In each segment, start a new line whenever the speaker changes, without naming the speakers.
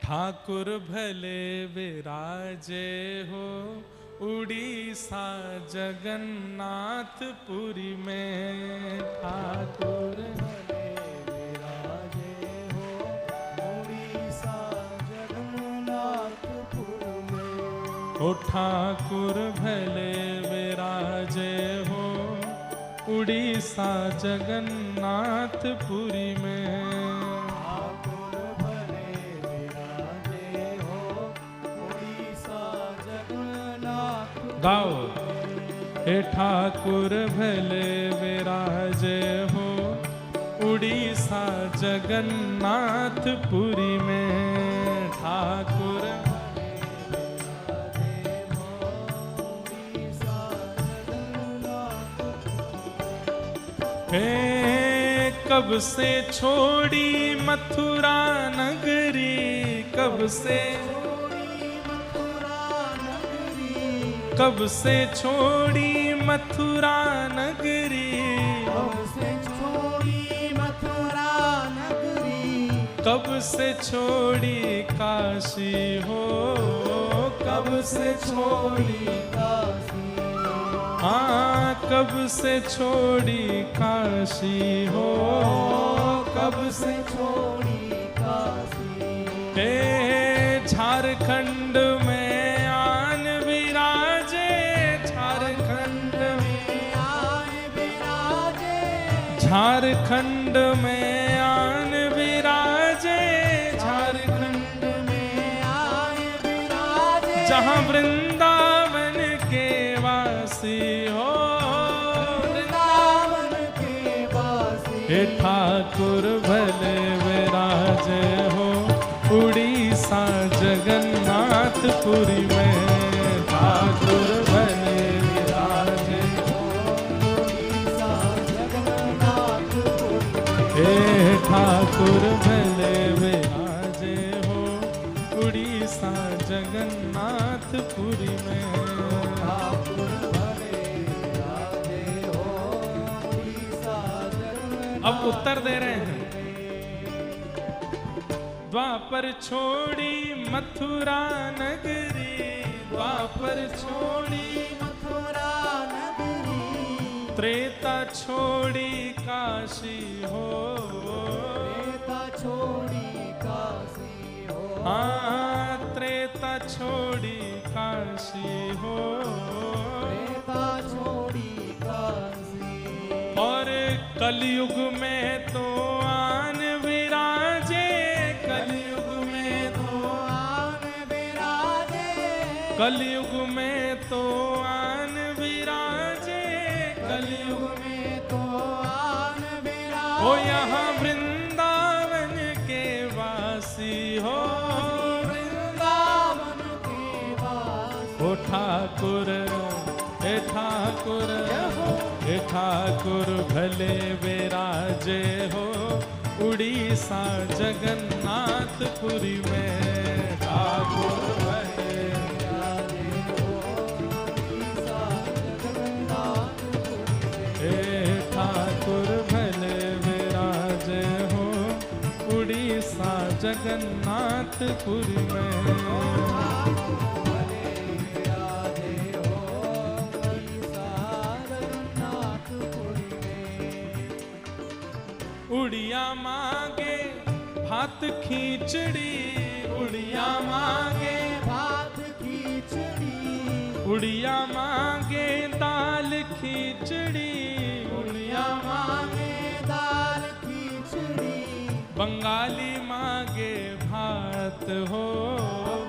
ठाकुर भले विराजे हो उड़ीसा जगन्नाथपुरी में। ठाकुर
भले विराजे हो उड़ीसा जगन्नाथपुर में।
ओ ठाकुर भले विराजे हो उड़ीसा जगन्नाथपुरी में। गाओ हे ठाकुर भले विराजे हो उड़ीसा जगन्नाथपुरी में। ठाकुर हे कब से छोड़ी मथुरा नगरी, कब से छोड़ी मथुरा नगरी,
कब से छोड़ी मथुरा नगरी,
कब से छोड़ी काशी हो, कब से छोड़ी
काशी,
हाँ कब से छोड़ी काशी हो,
कब से छोड़ी काशी।
हे झारखंड में झारखंड में आन विराजे, झारखंड
में आन विराजे,
जहाँ वृंदावन के वासी हो,
वृंदावन के वासी।
हे ठाकुर भले विराजे हो उड़ीसा जगन्नाथपुरी में। ठाकुर भले विराजे हे ठाकुर भले विराजे हो उड़ीसा जगन्नाथपुरी में।
ठाकुर भले विराजे हो उड़ीसा जगन्नाथ।
अब उत्तर दे रहे हैं। द्वापर छोड़ी मथुरा नगरी, द्वापर छोड़ी
मथुरा नगरी,
त्रेता छोड़ी काशी हो,
त्रेता छोड़ी काशी हो,
हाँ त्रेता छोड़ी काशी हो,
त्रेता छोड़ी काशी।
और कलयुग में तो आन विराजे, कलयुग में तो
आन विराजे,
कलयुग में तो आन विराजे, कलयुग
में तो आन विराजे।
हो यहाँ वृंदावन के वासी हो,
वृंदावन के वासी।
हो ठाकुर हे ठाकुर हे ठाकुर भले विराजे हो उड़ीसा जगन्नाथपुरी में। ठाकुर भले
विराजे हो उड़ीसा जगन्नाथपुरी में।
हे ठाकुर भले विराजे हो उड़ीसा जगन्नाथपुरी में। उड़िया मांगे भात खींचड़ी, उड़िया मांगे
भात खींचड़ी,
उड़िया मांगे दाल खींचड़ी,
उड़िया मांगे दाल खींचड़ी,
बंगाली मांगे भात हो,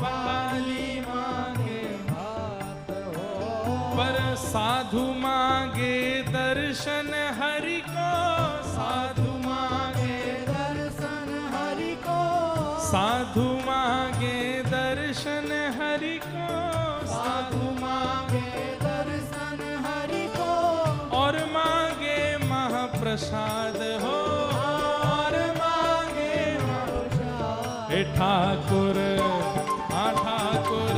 बंगाली मांगे
भात हो,
पर साधु मांगे दर्शन हरि को, साधु मांगे
दर्शन हरि को,
साधु मांगे दर्शन हरि को,
साधु मांगे दर्शन हरि को,
और मांगे महाप्रसाद हो,
और मांगे महाप्रसाद।
हे ठाकुर हाँ ठाकुर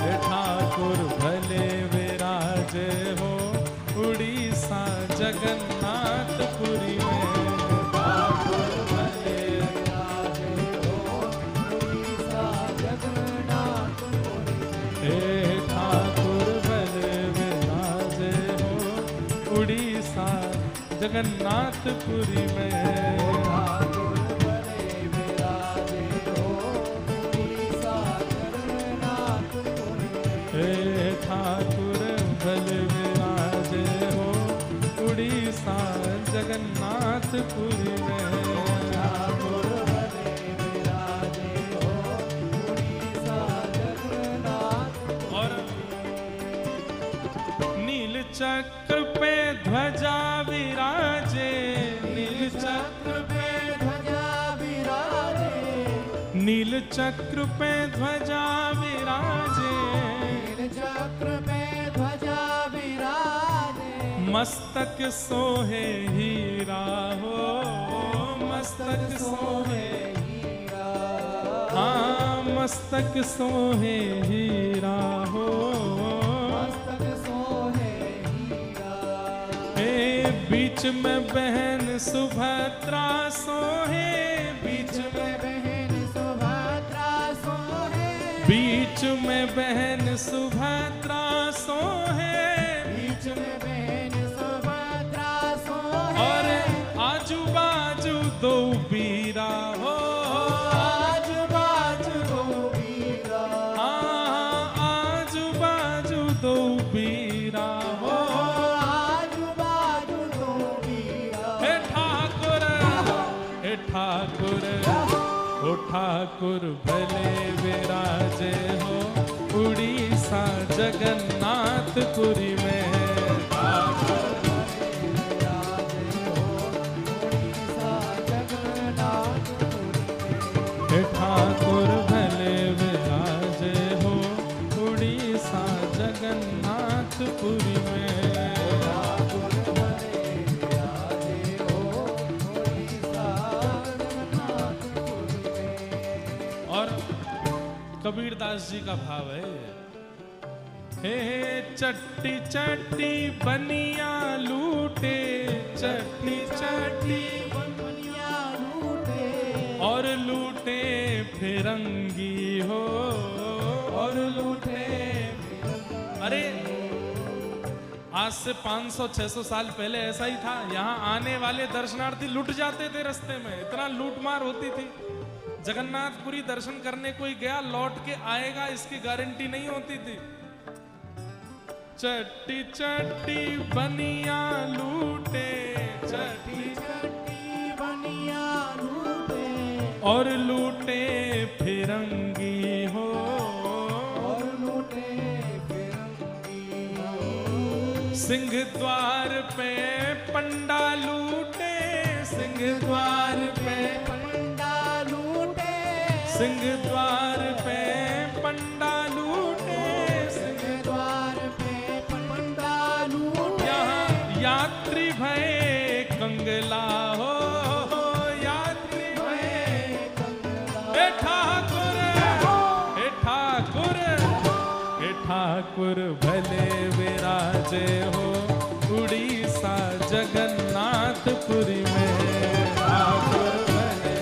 हे ठाकुर भले विराजे हो उड़ीसा जगन्नाथपुरी में। ठाकुर भले विराजे हो जगन्नाथपुरी में।
ठाकुर भले विराजे हो उड़ीसा जगन्नाथपुरी में।
हे ठाकुर भले विराजे हो उड़ीसा जगन्नाथपुरी में।
ठाकुर भले विराजे हो उड़ीसा जगन्नाथपुरी
और नील चक्र पे ध्वजा विराजे, नील चक्र पे
ध्वजा विराजे।
नील चक्र पे ध्वजा विराजे।
नील चक्र पे ध्वजा विराजे।
मस्तक सोहे हीरा हो, मस्तक सोहे,
हीरा।
हाँ मस्तक सोहे हीरा हो।
मस्तक सोहे हीरा।
हे बीच में बहन सुभद्रा सोहे, बीच में
बहन सुभद्रा सोहे।
बीच में बहन सुभद्रा सोहे।
बीच में बहन सुभद्रा सोहे।
और आजू बाजू दो बीरा हो,
आजू बाजू दो वीरा।
हाँ आजू बाजू दो बीरा हो।
आजू बाजू दो वीरा।
हे ठाकुर, हे ठाकुर, ओ ठाकुर भले विराजे हो उड़ीसा जगन्नाथपुरी में। ठाकुर हे ठाकुर भले विराजे हो उड़ीसा जगन्नाथपुरी में। और कबीरदास जी का भाव है, हे चट्टी चट्टी बनिया लूटे, चट्टी चट्टी और लूटे फिरंगी हो, और लूटे। अरे आज से 500-600 साल पहले ऐसा ही था। यहाँ आने वाले दर्शनार्थी लुट जाते थे रास्ते में, इतना लूटमार होती थी। जगन्नाथपुरी दर्शन करने कोई गया लौट के आएगा इसकी गारंटी नहीं होती थी। चट्टी चट्टी बनिया लूटे, चट्टी
बनिया लूटे
और लूटे फिरंगी हो,
और लूटे फिरंगी।
सिंह द्वार पे पंडा लूटे, सिंह द्वार पे
पंडा लूटे।
सिंह द्वार पे पंडा लूटे,
सिंह द्वार पे पंडा लूटे।
यहाँ यात्री भय कंगला हो, यात्री भय। हे ठाकुर, हे ठाकुर, हे ठाकुर भले विराजे हो उड़ीसा जगन्नाथपुरी में। ठाकुर भले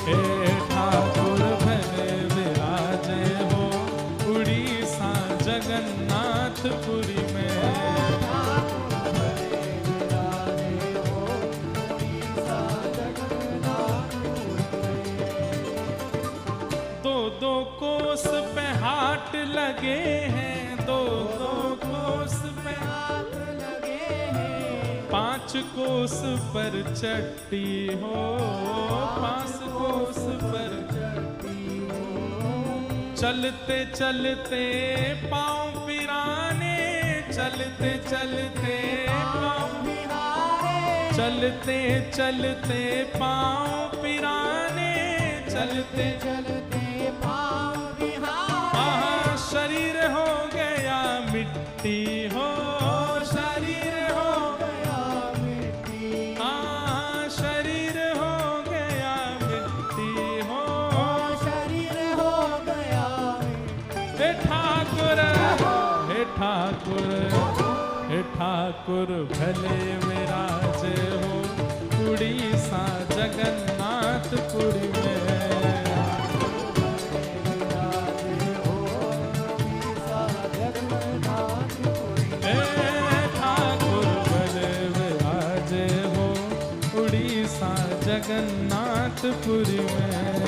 हे ठाकुर भले विराजे हो उड़ीसा जगन्नाथपुरी में। दो दो कोस पे हाट लगे हैं, दो दो कोस पे
हाथ लगे हैं।
5 कोस पर चट्टी हो, 5 कोस पर चलते चलते पाँव पिराने, चलते चलते पाँव, चलते चलते पाँव पिराने, चलते
चलते पाँव बिहार।
हाँ शरीर हो गया मिट्टी हो, शरीर हो
गया मिट्टी।
हाँ शरीर हो गया मिट्टी हो।
शरीर हो गया मिट्टी।
हे ठाकुर, हे ठाकुर, हे ठाकुर भले विराजे हो उड़ीसा जगन्नाथपुरी में।
जगन्नाथ
जगन्नाथपुरी में।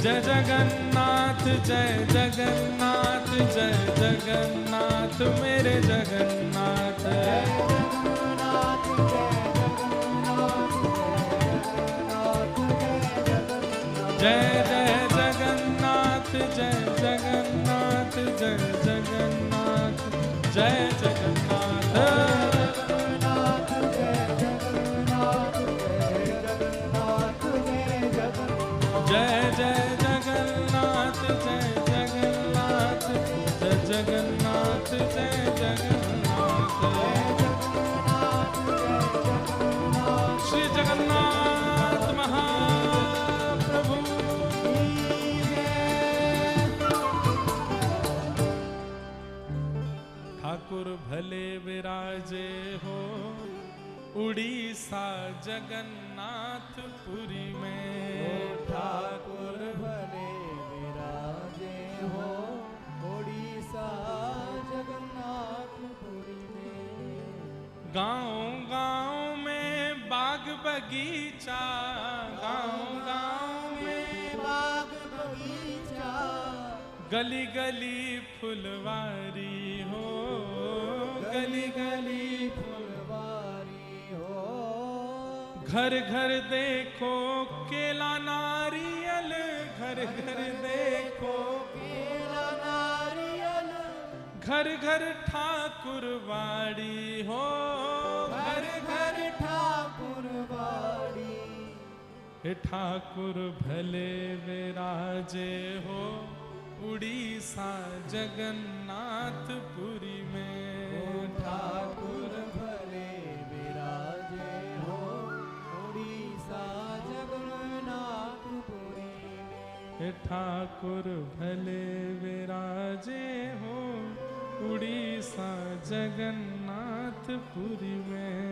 जय जगन्नाथ जय जगन्नाथ जय जगन्नाथ मेरे जगन्नाथ। जय जय जगन्नाथ जय जगन्नाथ जय जगन्नाथ जय जगन्नाथ। जय जय जगन्नाथ जय जगन्नाथ जय जगन्नाथ जय जगन्नाथ। श्री जगन्नाथ महाप्रभु। ठाकुर भले विराजे हो उड़ीसा जगन्नाथपुरी में।
ठाकुर भले विराजे हो ओडिशा जगन्नाथपुरी में।
गांव गांव में बाग बगीचा, गांव गांव में
बाग बगीचा,
गली गली फुलवारी हो, गली गली
फुलवारी हो।
घर घर देखो केला नारियल, घर घर देखो
केला नारियल,
घर घर ठाकुर वाड़ी हो,
घर घर ठाकुर बाड़ी।
हे ठाकुर भले विराजे हो उड़ीसा जगन्नाथपुरी में।
ठाकुर भले विराजे हो ओडिशा जगन्नाथपुरी में।
हे ठाकुर भले विराजे हो उड़ीसा जगन्नाथपुरी में।